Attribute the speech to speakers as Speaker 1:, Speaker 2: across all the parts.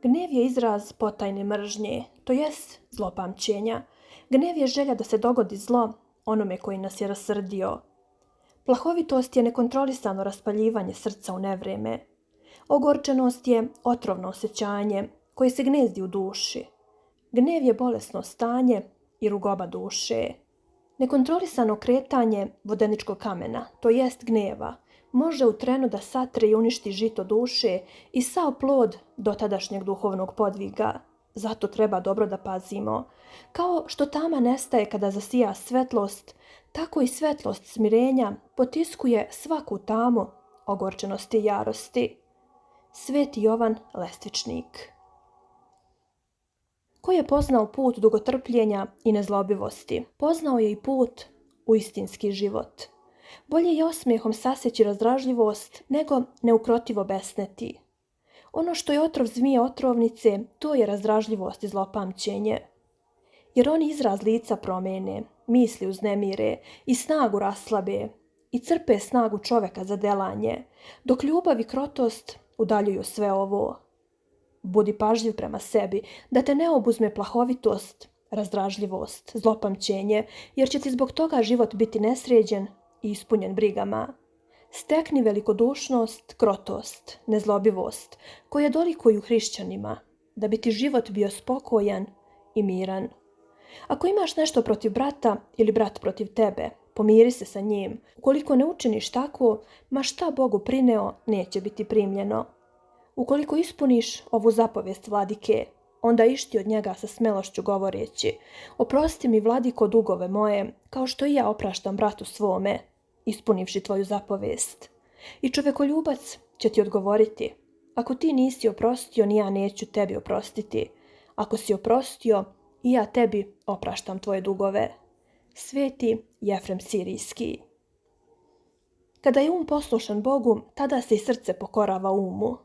Speaker 1: Gnev je izraz potajne mržnje, to jest zlopamćenja. Gnev je želja da se dogodi zlo onome koji nas je rasrdio. Plahovitost je nekontrolisano raspaljivanje srca u nevreme. Ogorčenost je otrovno osjećanje koje se gnezdi u duši. Gnev je bolesno stanje i rugoba duše. Nekontrolisano kretanje vodeničkog kamena, to jest gneva, može u trenu da satre i uništi žito duše i sav plod dotadašnjeg duhovnog podviga. Zato treba dobro da pazimo. Kao što tama nestaje kada zasija svetlost, tako i svetlost smirenja potiskuje svaku tamu ogorčenosti i jarosti. Sveti Jovan Lestvičnik. Ko je poznao put dugotrpljenja i nezlobivosti, poznao je i put u istinski život. Bolje je osmijehom saseći razdražljivost nego neukrotivo besneti. Ono što je otrov zmije otrovnice, to je razdražljivost i zlopamćenje. Jer oni izraz lica promene, misli uznemire i snagu raslabe i crpe snagu čoveka za delanje, dok ljubav i krotost udaljuju sve ovo. Budi pažljiv prema sebi, da te ne obuzme plahovitost, razdražljivost, zlopamćenje, jer će ti zbog toga život biti nesređen i ispunjen brigama. Stekni velikodušnost, krotost, nezlobivost, koje dolikuju hrišćanima, da bi ti život bio spokojan i miran. Ako imaš nešto protiv brata ili brat protiv tebe, pomiri se sa njim. Ukoliko ne učiniš tako, ma šta Bogu prineo, neće biti primljeno. Ukoliko ispuniš ovu zapovijest vladike, onda išti od njega sa smelošću govoreći: oprosti mi, vladiko, dugove moje, kao što i ja opraštam bratu svome, ispunivši tvoju zapovijest. I čovekoljubac će ti odgovoriti: ako ti nisi oprostio, ni ja neću tebi oprostiti. Ako si oprostio, i ja tebi opraštam tvoje dugove. Sveti Jefrem Sirijski. Kada je poslušan Bogu, tada se i srce pokorava umu.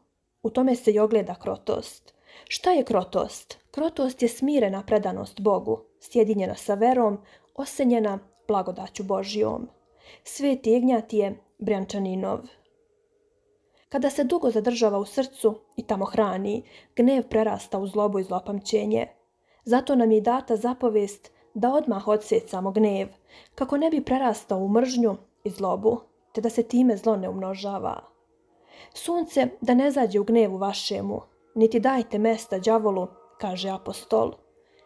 Speaker 1: U tome se i ogleda krotost. Šta je krotost? Krotost je smirena predanost Bogu, sjedinjena sa verom, osenjena blagodaću Božjom. Sveti Ignjatije Brjančaninov. Kada se dugo zadržava u srcu i tamo hrani, gnev prerasta u zlobu i zlopamćenje. Zato nam je data zapovijest da odmah odsecamo gnev, kako ne bi prerastao u mržnju i zlobu, te da se time zlo ne umnožava. Sunce da ne zađe u gnevu vašemu, niti dajte mesta đavolu, kaže apostol.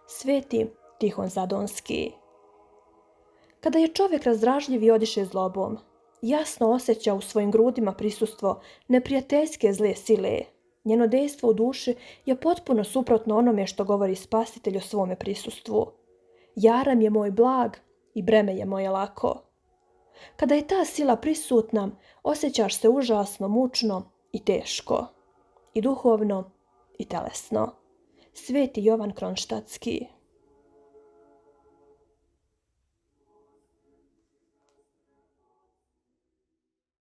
Speaker 1: Sveti Tihon Zadonski. Kada je čovjek razdražljiv i odiše zlobom, jasno osjeća u svojim grudima prisustvo neprijateljske zle sile. Njeno dejstvo u duši je potpuno suprotno onome što govori Spasitelj o svome prisustvu. Jaram je moj blag i breme je moje lako. Kada je ta sila prisutna, osjećaš se užasno, mučno i teško. I duhovno i telesno. Sveti Jovan Kronštatski.